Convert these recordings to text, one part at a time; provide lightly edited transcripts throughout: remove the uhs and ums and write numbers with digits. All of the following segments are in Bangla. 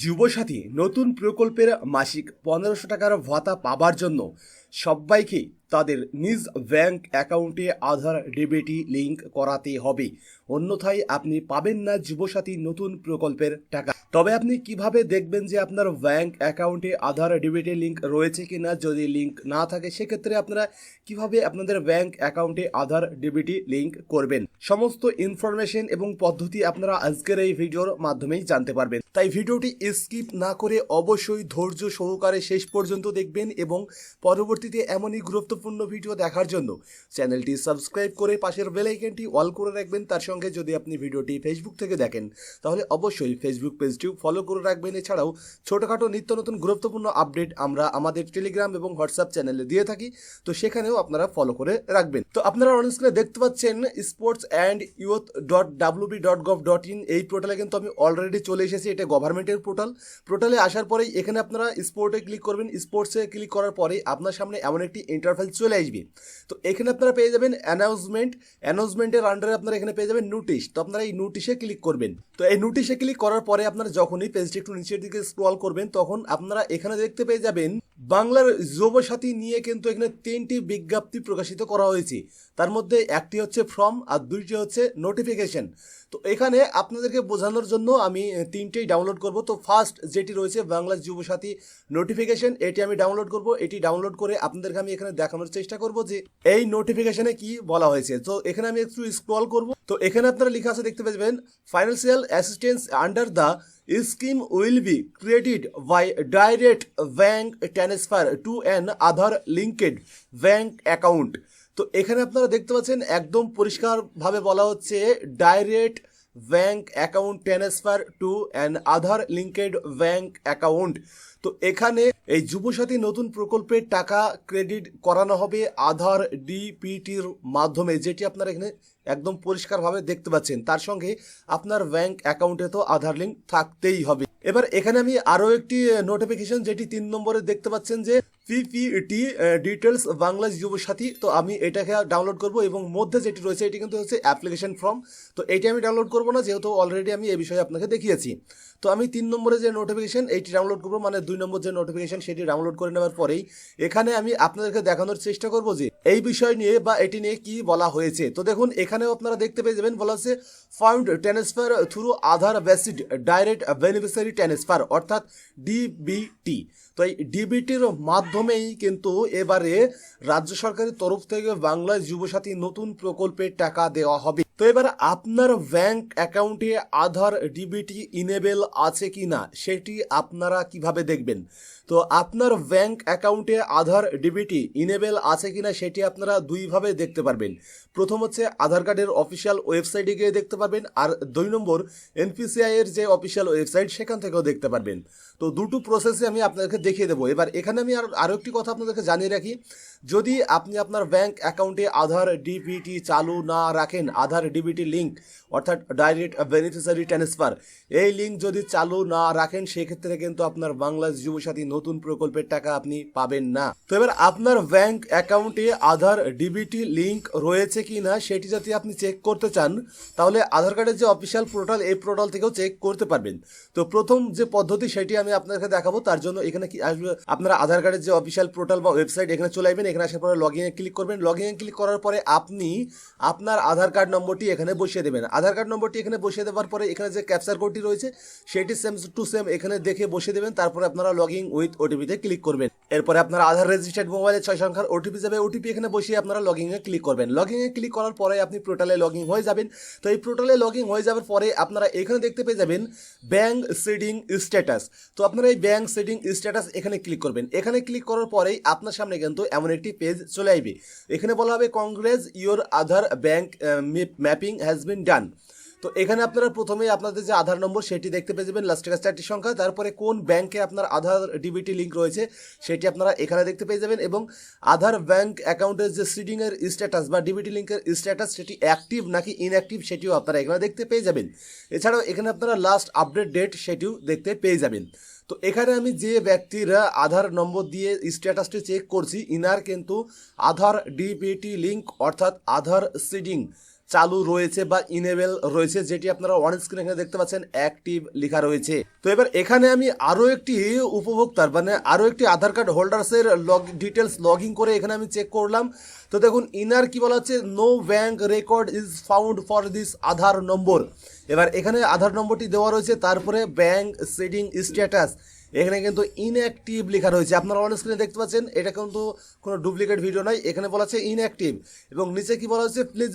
যুবসাথী নতুন প্রকল্পের মাসিক ১৫০০ টাকার ভাতা পাবার জন্য সবাইকে তাদের নিজ ব্যাংক অ্যাকাউন্টে আধার ডিবিটি লিঙ্ক করাতে হবে, অন্যথায় আপনি পাবেন না যুবসাথী নতুন প্রকল্পের টাকা। তবে আপনি কিভাবে দেখবেন যে আপনার ব্যাংক অ্যাকাউন্টে আধার ডিবিটি লিঙ্ক রয়েছে কিনা? যদি লিঙ্ক না থাকে সেক্ষেত্রে আপনারা কিভাবে আপনাদের ব্যাংক অ্যাকাউন্টে আধার ডিবিটি লিঙ্ক করবেন, সমস্ত ইনফরমেশন এবং পদ্ধতি আপনারা আজকের এই ভিডিওর মাধ্যমেই জানতে পারবেন। তাই ভিডিওটি স্কিপ না করে অবশ্যই ধৈর্য সহকারে শেষ পর্যন্ত দেখবেন এবং পরবর্তীতে এমনই গুরুত্বপূর্ণ ভিডিও দেখার জন্য চ্যানেলটি সাবস্ক্রাইব করে পাশের বেল আইকনটি অল করে রাখবেন। তার সঙ্গে যদি আপনি ভিডিওটি ফেসবুক থেকে দেখেন তাহলে অবশ্যই ফেসবুক পেজটিও ফলো করে রাখবেন। এছাড়াও ছোটোখাটো নিত্য নতুন গুরুত্বপূর্ণ আপডেট আমরা আমাদের টেলিগ্রাম এবং হোয়াটসঅ্যাপ চ্যানেলে দিয়ে থাকি, তো সেখানেও আপনারা ফলো করে রাখবেন। তো আপনারা অন স্ক্রিনে দেখতে পাচ্ছেন sportsandYouth.wb.gov.in এই পোর্টালে কিন্তু আমি অলরেডি চলে এসেছি। এটা গভর্নমেন্টের পোর্টালে আসার পরেই এখানে আপনারা স্পোর্টে ক্লিক করবেন। স্পোর্টসে ক্লিক করার পরে আপনার সামনে এমন একটি ইন্টারফেস চলে আসবে। তো এখানে আপনারা পেয়ে যাবেন অ্যানাউন্সমেন্টের আন্ডারে আপনারা এখানে পেয়ে যাবেন নোটিশ। তো আপনারা এই নোটিশে ক্লিক করবেন। তো এই নোটিশে ক্লিক করার পরে আপনারা যখনই পেজটি একটু নিচের দিকে স্ক্রল করবেন তখন আপনারা এখানে দেখতে পেয়ে যাবেন বাংলার যুবসাথী নিয়ে কিন্তু এখানে 3টি বিজ্ঞপ্তি প্রকাশিত করা হয়েছে। তার মধ্যে একটি হচ্ছে ফর্ম আর 2টি হচ্ছে নোটিফিকেশন। তো এখানে আপনাদেরকে বোঝানোর জন্য আমি 3টেই ডাউনলোড করব। তো ফার্স্ট যেটি রয়েছে বাংলা যুবসাথী নোটিফিকেশন, এটি আমি ডাউনলোড করব। এটি ডাউনলোড করে আপনাদেরকে আমি এখানে দেখানোর চেষ্টা করব যে এই নোটিফিকেশনে কি বলা হয়েছে। তো এখানে আমি একটু স্ক্রল করব। তো এখানে আপনারা লেখা আছে দেখতে পাবেন, financial assistance under the scheme will be credit by direct bank transfer to an Aadhaar linked bank account. তো এখানে আপনারা দেখতে পাচ্ছেন একদম পরিষ্কারভাবে বলা হচ্ছে direct bank account transfer to an Aadhaar linked bank account. তো এখানে এই যুবসাথী নতুন প্রকল্পের টাকা ক্রেডিট করানো হবে আধার ডিপিটির মাধ্যমে, যেটি আপনারা এখানে একদম পরিষ্কারভাবে দেখতে পাচ্ছেন। তার সঙ্গে আপনার ব্যাংক অ্যাকাউন্টে তো আধার লিঙ্ক থাকতেই হবে। এবার এখানে আমি আরও একটি নোটিফিকেশন যেটি 3 নম্বরে দেখতে পাচ্ছেন যে পিপিটি ডিটেলস বাংলা যুবসাথী। তো আমি এটাকে ডাউনলোড করব এবং মধ্যে যেটি রয়েছে এটি কিন্তু হচ্ছে অ্যাপ্লিকেশন ফর্ম। তো এটি আমি ডাউনলোড করব না, যেহেতু অলরেডি আমি এই বিষয়ে আপনাকে দেখিয়েছি। তো আমি 3 নম্বরে যে নোটিফিকেশন এইটি ডাউনলোড করবো, মানে 2 নম্বর যে নোটিফিকেশন সেটি ডাউনলোড করে নেওয়ার পরেই এখানে আমি আপনাদেরকে দেখানোর চেষ্টা করব যে এই বিষয় নিয়ে বা এটি নিয়ে কি বলা হয়েছে। তো দেখুন এখানেও আপনারা দেখতে পেয়ে যাবেন বলা হচ্ছে ফান্ড ট্রান্সফার থ্রু আধার বেসিড ডাইরেক্ট বেনিফিশিয়ারি ট্রান্সফার অর্থাৎ ডিবিটি। তো এই ডিবিটির মাধ্যমেই কিন্তু এবারে রাজ্য সরকারের তরফ থেকে বাংলা যুবসাথী নতুন প্রকল্পের টাকা দেওয়া হবে। তো এবার আপনার ব্যাংক অ্যাকাউন্টে আধার ডিবিটি ইনেবল আছে কি না সেটি আপনারা কিভাবে দেখবেন? তো আপনার ব্যাংক অ্যাকাউন্টে আধার ডিবিটি ইনেবল আছে কিনা সেটি আপনারা দুইভাবে দেখতে পারবেন। প্রথম হচ্ছে আধার কার্ডের অফিসিয়াল ওয়েবসাইটে গিয়ে দেখতে পারবেন, আর 2 নম্বর এনপিসিআই এর যে অফিসিয়াল ওয়েবসাইট সেখান থেকেও দেখতে পারবেন। তো দুটো প্রসেসে আমি আপনাদেরকে দেখিয়ে দেবো। এবার এখানে আমি আরও একটি কথা আপনাদেরকে জানিয়ে রাখি, যদি আপনি আপনার ব্যাংক অ্যাকাউন্টে আধার ডিবিটি চালু না রাখেন, আধার ডিবিটি লিঙ্ক অর্থাৎ ডাইরেক্ট বেনিফিশিয়ারি ট্রান্সফার এই লিঙ্ক যদি চালু না রাখেন সেক্ষেত্রে কিন্তু আপনার বাংলা যুবসাথী নতুন প্রকল্পের টাকা আপনি পাবেন না। তো এবার আপনার ব্যাংক অ্যাকাউন্টে আধার ডিবিটি লিঙ্ক রয়েছে কি না সেটি যদি আপনি চেক করতে চান তাহলে আধার কার্ডের যে অফিসিয়াল পোর্টাল এই পোর্টাল থেকেও চেক করতে পারবেন। তো প্রথম যে পদ্ধতি সেটি আমি আপনাকে দেখাবো। তার জন্য এখানে কি আসবে, আপনারা আধার কার্ডের যে অফিসিয়াল পোর্টাল বা ওয়েবসাইট এখানে চলে আসবেন। এখানে আসার পরে লগইনে ক্লিক করবেন। লগইনে ক্লিক করার পরে আপনি আপনার আধার কার্ড নম্বরটি এখানে বসিয়ে দেবেন। আধার কার্ড নম্বরটি এখানে বসিয়ে দেওয়ার পরে এখানে যে ক্যাপচার কোডটি রয়েছে সেটি সেম টু সেম এখানে দেখে বসিয়ে দেবেন। তারপরে আপনারা লগইন উইথ ওটিপিতে ক্লিক করবেন। এরপরে আপনার আধার রেজিস্টার্ড মোবাইলে 6 সংখ্যার ওটিপি যাবে। ওটিপি এখানে বসিয়ে আপনারা লগইনে ক্লিক করবেন। লগইনে ক্লিক করার পরে আপনি পোর্টালে লগইন হয়ে যাবেন। তো এই পোর্টালে লগইন হয়ে যাওয়ার পরে আপনারা এখানে দেখতে পেয়ে যাবেন ব্যাংক সিডিং স্ট্যাটাস। তো আপনারা এই ব্যাংক সিডিং স্ট্যাটাস এখানে ক্লিক করবেন। এখানে ক্লিক করার পরেই আপনার সামনে কিন্তু এমন একটি পেজ চলে আসবে। এখানে বলা হবে congrats your Aadhaar bank mapping has been done. তো এখানে আপনারা প্রথমেই আপনাদের যে আধার নম্বর সেটি দেখতে পেয়ে যাবেন, লাস্টের 4টি সংখ্যা, তারপরে কোন ব্যাংকে আপনার আধার ডিবিটি লিঙ্ক রয়েছে সেটি আপনারা এখানে দেখতে পেয়ে যাবেন, এবং আধার ব্যাংক অ্যাকাউন্টের যে সিডিংয়ের স্ট্যাটাস বা ডিবিটি লিঙ্কের স্ট্যাটাস সেটি অ্যাক্টিভ নাকি ইনঅ্যাক্টিভ সেটিও আপনারা এখানে দেখতে পেয়ে যাবেন। এছাড়াও এখানে আপনারা লাস্ট আপডেট ডেট সেটিও দেখতে পেয়ে যাবেন। তো এখানে আমি যে ব্যক্তিরা আধার নম্বর দিয়ে স্ট্যাটাসটি চেক করছি ইনার কিন্তু আধার ডিবিটি লিঙ্ক অর্থাৎ আধার সিডিং চালু রয়েছে বা ইনেবল রয়েছে, যেটি আপনারা অন স্ক্রিন এখানে দেখতে পাচ্ছেন অ্যাক্টিভ লেখা রয়েছে। তো এবার এখানে আমি আরও একটি উপভোক্তার মানে আরও একটি আধার কার্ড হোল্ডার্সের ডিটেলস লগ ইন করে এখানে আমি চেক করলাম। তো দেখুন ইনার কি বলা হচ্ছে, no bank record is found for this Aadhaar number. এবার এখানে আধার নম্বরটি দেওয়া রয়েছে, তারপরে ব্যাঙ্ক সেটিং স্ট্যাটাস এখানে কিন্তু ইনঅ্যাক্টিভ লেখা রয়েছে। আপনারা অন স্ক্রিনে দেখতে পাচ্ছেন, এটা কিন্তু কোনো ডুপ্লিকেট ভিডিও নয়, এখানে বলা আছে ইনঅ্যাক্টিভ। এবং নিচে কি বলা হচ্ছে, please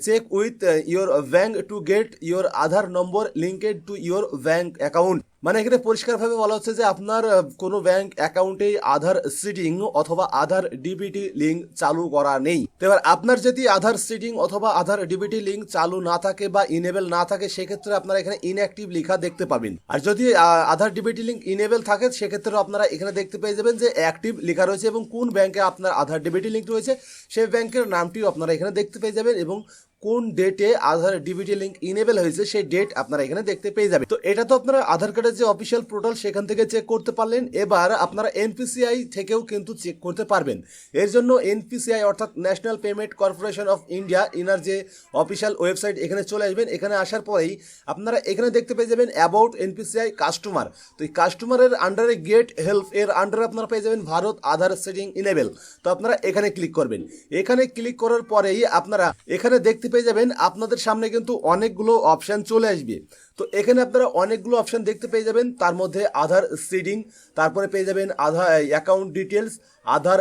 check with your bank to get your Aadhaar number linked to your bank account. মানে এখানে পরিষ্কারভাবে বলা হচ্ছে যে আপনার কোনো ব্যাঙ্ক অ্যাকাউন্টে আধার সিডিং অথবা আধার ডিবিটি লিঙ্ক চালু করা নেই। তো এবার আপনার যদি আধার সিডিং অথবা আধার ডিবিটি লিঙ্ক চালু না থাকে বা ইনেবল না থাকে, সেক্ষেত্রে আপনারা এখানে ইনঅ্যাক্টিভ লেখা দেখতে পাবেন। আর যদি আধার ডিবিটি লিঙ্ক ইনেবল থাকে, সেক্ষেত্রে আপনারা এখানে দেখতে পেয়ে যাবেন যে অ্যাক্টিভ লেখা রয়েছে এবং কোন ব্যাঙ্কে আপনার আধার ডিবিটি লিঙ্ক রয়েছে সেই ব্যাঙ্কের নামটিও আপনারা এখানে দেখতে পেয়ে যাবেন এবং কোন ডেটে আধার ডিবিটি লিঙ্ক ইনেবল হয়েছে সেই ডেট আপনারা এখানে দেখতে পেয়ে যাবেন। তো এটা তো আপনারা আধার কার্ডের যে অফিসিয়াল পোর্টাল সেখান থেকে চেক করতে পারলেন। এবার আপনারা এনপিসিআই থেকেও কিন্তু চেক করতে পারবেন। এর জন্য এনপিসিআই অর্থাৎ national payment corporation of India inner যে অফিসিয়াল ওয়েবসাইট এখানে চলে আসবেন। এখানে আসার পরেই আপনারা এখানে দেখতে পেয়ে যাবেন অ্যাবাউট এনপিসিআই কাস্টমার। তো এই কাস্টমারের আন্ডারে গেট হেল্প এর আন্ডারে আপনারা পেয়ে যাবেন ভারত আধার সেটিং ইনেবল। তো আপনারা এখানে ক্লিক করবেন। এখানে ক্লিক করার পরেই আপনারা এখানে দেখতে পেয়ে যাবেন আপনাদের সামনে কিন্তু অনেকগুলো অপশন চলে আসবে। তো এখানে আপনারা অনেকগুলো অপশন দেখতে পেয়ে যাবেন, তার মধ্যে আধার সিডিং, তারপরে পেয়ে যাবেন Aadhaar account details, Aadhaar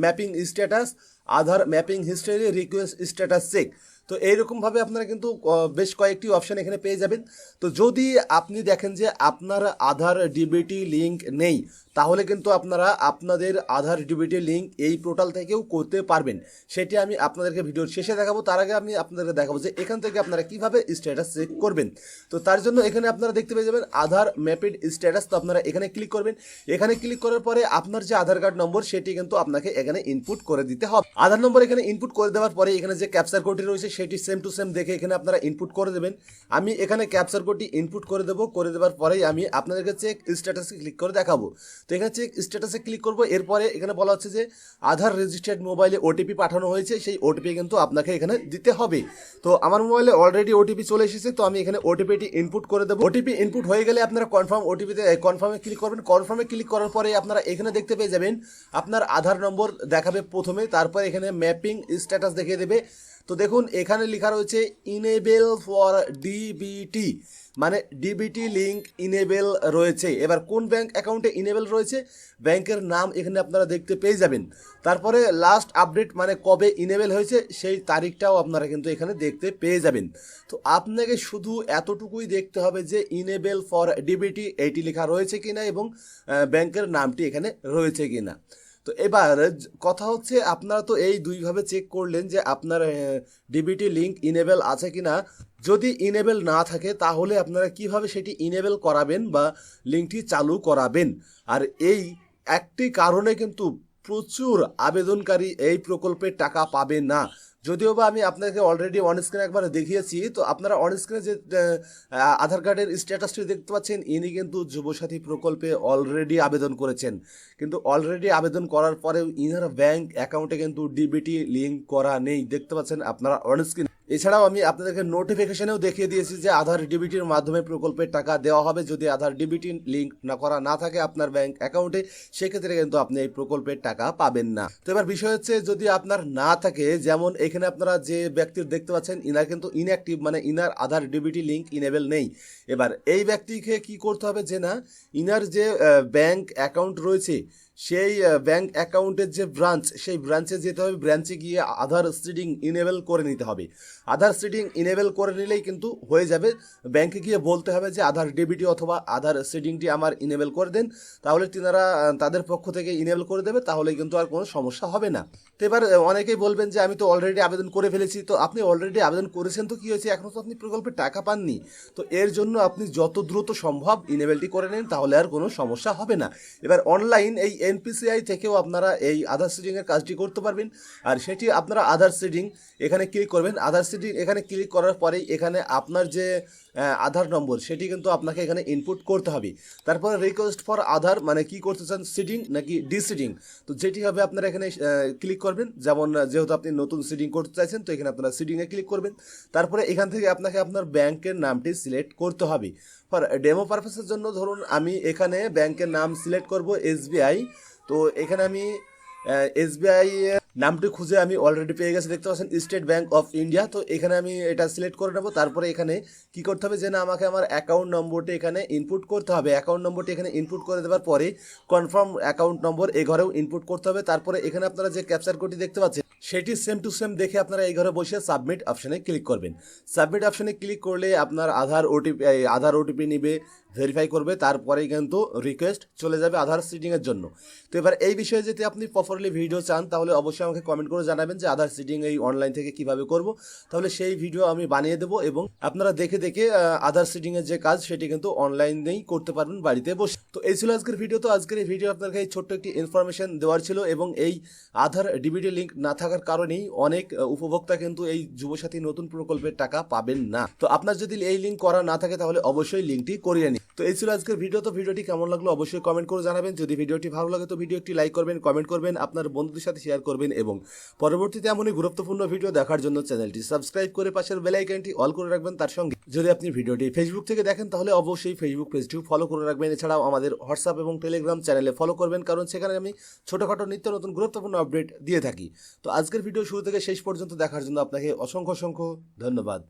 mapping status, Aadhaar mapping history, request status check. তো এইরকমভাবে আপনারা কিন্তু বেশ কয়েকটি অপশান এখানে পেয়ে যাবেন। তো যদি আপনি দেখেন যে আপনার আধার ডিবিটি লিঙ্ক নেই, তাহলে কিন্তু আপনারা আপনাদের আধার ডিবিটি লিঙ্ক এই পোর্টাল থেকেও করতে পারবেন। সেটি আমি আপনাদেরকে ভিডিওর শেষে দেখাবো। তার আগে আমি আপনাদেরকে দেখাবো যে এখান থেকে আপনারা কিভাবে স্ট্যাটাস চেক করবেন। তো তার জন্য এখানে আপনারা দেখতে পেয়ে যাবেন আধার ম্যাপিড স্ট্যাটাস। তো আপনারা এখানে ক্লিক করবেন। এখানে ক্লিক করার পরে আপনার যে আধার কার্ড নম্বর সেটি কিন্তু আপনাকে এখানে ইনপুট করে দিতে হবে। আধার নম্বর এখানে ইনপুট করে দেওয়ার পরে এখানে যে ক্যাপচার কোডটি রয়েছে সেটি সেম টু সেম দেখে এখানে আপনারা ইনপুট করে দেবেন। আমি এখানে ক্যাপচার কোডটি ইনপুট করে দেবো। করে দেওয়ার পরেই আমি আপনাদেরকে চেক স্ট্যাটাসে ক্লিক করে দেখাবো। তো এখানে চেক স্ট্যাটাসে ক্লিক করবো। এরপরে এখানে বলা হচ্ছে যে আধার রেজিস্টার্ড মোবাইলে ওটিপি পাঠানো হয়েছে, সেই ওটিপি কিন্তু আপনাকে এখানে দিতে হবে। তো আমার মোবাইলে অলরেডি ওটিপি চলে এসেছে, তো আমি এখানে ওটিপিটি ইনপুট করে দেবো। ওটিপি ইনপুট হয়ে গেলে আপনারা কনফার্মে ক্লিক করবেন। কনফার্মে ক্লিক করার পরে আপনারা এখানে দেখতে পেয়ে যাবেন আপনার আধার নম্বর দেখাবে প্রথমে, তারপর এখানে ম্যাপিং স্ট্যাটাস দেখিয়ে দেবে। তো দেখুন এখানে লেখা রয়েছে ইনেবল ফর ডিবিটি, মানে ডিবিটি লিঙ্ক ইনেবল রয়েছে। এবার কোন ব্যাঙ্ক অ্যাকাউন্টে ইনেবল রয়েছে, ব্যাংকের নাম এখানে আপনারা দেখতে পেয়ে যাবেন। তারপরে লাস্ট আপডেট মানে কবে ইনেবল হয়েছে সেই তারিখটাও আপনারা কিন্তু এখানে দেখতে পেয়ে যাবেন। তো আপনাকে শুধু এতটুকুই দেখতে হবে যে ইনেবল ফর ডিবিটি এইটি লেখা রয়েছে কিনা এবং ব্যাংকের নামটি এখানে রয়েছে কিনা। তো এবার কথা হচ্ছে আপনারা তো এই দুইভাবে চেক করলেন যে আপনার ডিবিটি লিঙ্ক ইনেবল আছে কিনা। যদি ইনেবল না থাকে তাহলে আপনারা কিভাবে সেটি ইনেবল করাবেন বা লিঙ্কটি চালু করাবেন। আর এই একটি কারণে কিন্তু প্রচুর আবেদনকারী এই প্রকল্পের টাকা পাবে না। যদিও বা আমি আপনাকে অলরেডি অন স্ক্রিনে একবার দেখিয়েছি। তো আপনারা অন স্ক্রিনে যে আধার কার্ডের স্ট্যাটাসটি দেখতে পাচ্ছেন, ইনি কিন্তু যুবসাথী প্রকল্পে অলরেডি আবেদন করেছেন। কিন্তু অলরেডি আবেদন করার পরেও ইনার ব্যাংক অ্যাকাউন্টে কিন্তু ডিবিটি লিঙ্ক করা নেই, দেখতে পাচ্ছেন আপনারা অন স্ক্রিন। এছাড়াও আমি আপনাদেরকে নোটিফিকেশনেও দেখিয়ে দিয়েছি যে আধার ডিবিটির মাধ্যমে প্রকল্পের টাকা দেওয়া হবে। যদি আধার ডিবিটি লিঙ্ক না থাকে আপনার ব্যাংক অ্যাকাউন্টে, সেক্ষেত্রে কিন্তু আপনি এই প্রকল্পের টাকা পাবেন না। তো এবার বিষয় হচ্ছে যদি আপনার না থাকে, যেমন এখানে আপনারা যে ব্যক্তির দেখতে পাচ্ছেন ইনার কিন্তু ইনঅ্যাক্টিভ, মানে ইনার আধার ডিবিটি লিঙ্ক ইনেবল নেই। এবার এই ব্যক্তিকে কি করতে হবে যে না, ইনার যে ব্যাংক অ্যাকাউন্ট রয়েছে সেই ব্যাংক অ্যাকাউন্টের যে ব্রাঞ্চ, সেই ব্রাঞ্চে যেতে হবে। ব্রাঞ্চে গিয়ে আধার সিডিং ইনেবল করে নিতে হবে। আধার সিডিং ইনেবল করে নিলেই কিন্তু হয়ে যাবে। ব্যাংকে গিয়ে বলতে হবে যে আধার ডিবিটি অথবা আধার সিডিংটি আমার ইনেবল করে দেন, তাহলে তিনারা তাদের পক্ষ থেকে ইনেবল করে দেবে, তাহলে কিন্তু আর কোনো সমস্যা হবে না। তো এবার অনেকেই বলবেন যে আমি তো অলরেডি আবেদন করে ফেলেছি। তো আপনি অলরেডি আবেদন করেছেন, তো কী হয়েছে, এখনও তো আপনি প্রকল্পের টাকা পাননি। তো এর জন্য আপনি যত দ্রুত সম্ভব ইনেবলটি করে নিন, তাহলে আর কোনো সমস্যা হবে না। এবার অনলাইন এই এনপিসিআই থেকেও আপনারা এই আধার সিডিংয়ের কাজটি করতে পারবেন। আর সেটি আপনারা আধার সিডিং এখানে ক্লিক করবেন। আধার সিডিং এখানে ক্লিক করার পরেই এখানে আপনার যে আধার নম্বর সেটি কিন্তু আপনাকে এখানে ইনপুট করতে হবে। তারপরে রিকোয়েস্ট ফর আধার মানে কি করতে চান, সিডিং নাকি ডিসিডিং, তো যেটি হবে আপনারা এখানে ক্লিক করবেন। যেমন যেহেতু আপনি নতুন সিডিং করতে চাইছেন তো এখানে আপনারা সিডিংয়ে ক্লিক করবেন। তারপরে এখান থেকে আপনাকে আপনার ব্যাংকের নামটি সিলেক্ট করতে হবে। ফর ডেমো পারপাসের জন্য ধরুন আমি এখানে ব্যাংকের নাম সিলেক্ট করব এসবিআই। তো এখানে আমি এসবিআই নামটি খুঁজে আমি অলরেডি পেয়ে গেছি, দেখতে পাচ্ছেন স্টেট ব্যাংক অফ ইন্ডিয়া। তো এখানে আমি এটা সিলেক্ট করে নেব। তারপরে এখানে কি করতে হবে যে না আমাকে আমার অ্যাকাউন্ট নম্বরটি এখানে ইনপুট করতে হবে। অ্যাকাউন্ট নম্বরটি এখানে ইনপুট করে দেওয়ার পরে কনফার্ম অ্যাকাউন্ট নম্বর এই ঘরেও ইনপুট করতে হবে। তারপরে এখানে আপনারা যে ক্যাপচার কোডটি দেখতে পাচ্ছেন সেটি সেম টু সেম দেখে আপনারা এই ঘরে বসে সাবমিট অপশনে ক্লিক করবেন। সাবমিট অপশনে ক্লিক করলে আপনার আধার ওটিপি নিবে, ভেরিফাই করবে, তারপরেই কিন্তু রিকোয়েস্ট চলে যাবে আধার সিডিংয়ের জন্য। তো এবার এই বিষয়ে যদি আপনি প্রপারলি ভিডিও চান তাহলে অবশ্যই আমাকে কমেন্ট করে জানাবেন যে আধার সিডিং এই অনলাইন থেকে কিভাবে করব, তাহলে সেই ভিডিও আমি বানিয়ে দেবো এবং আপনারা দেখে দেখে আধার সিডিংয়ের যে কাজ সেটি কিন্তু অনলাইনেই করতে পারবেন বাড়িতে বসে। তো এই ছিল আজকের ভিডিও। তো আজকের এই ভিডিও আপনাকে এই ছোট্ট একটি ইনফরমেশন দেওয়ার ছিল এবং এই আধার ডিবিটি লিঙ্ক না থাকার কারণেই অনেক উপভোক্তা কিন্তু এই যুবসাথী নতুন প্রকল্পের টাকা পাবেন না। তো আপনার যদি এই লিঙ্ক করা না থাকে তাহলে অবশ্যই লিঙ্কটি করিয়ে নিন। তো এই ছিল আজকের ভিডিও। তো ভিডিওটি কেমন লাগলো অবশ্যই কমেন্ট করে জানাবেন। যদি ভিডিওটি ভালো লাগে তো ভিডিওটি লাইক করবেন, কমেন্ট করবেন, আপনার বন্ধুদের সাথে শেয়ার করবেন এবং পরবর্তীতে এমনই গুরুত্বপূর্ণ ভিডিও দেখার জন্য চ্যানেলটি সাবস্ক্রাইব করে পাশের বেল আইকনটি অল করে রাখবেন। তার সঙ্গে যদি আপনি ভিডিওটি ফেসবুক থেকে দেখেন তাহলে অবশ্যই ফেসবুক পেজটিও ফলো করে রাখবেন। এছাড়াও আমাদের হোয়াটসঅ্যাপ এবং টেলিগ্রাম চ্যানেলে ফলো করবেন, কারণ সেখানে আমি ছোটোখাটো নিত্য নতুন গুরুত্বপূর্ণ আপডেট দিয়ে থাকি। তো আজকের ভিডিও শুরু থেকে শেষ পর্যন্ত দেখার জন্য আপনাকে অসংখ্য ধন্যবাদ।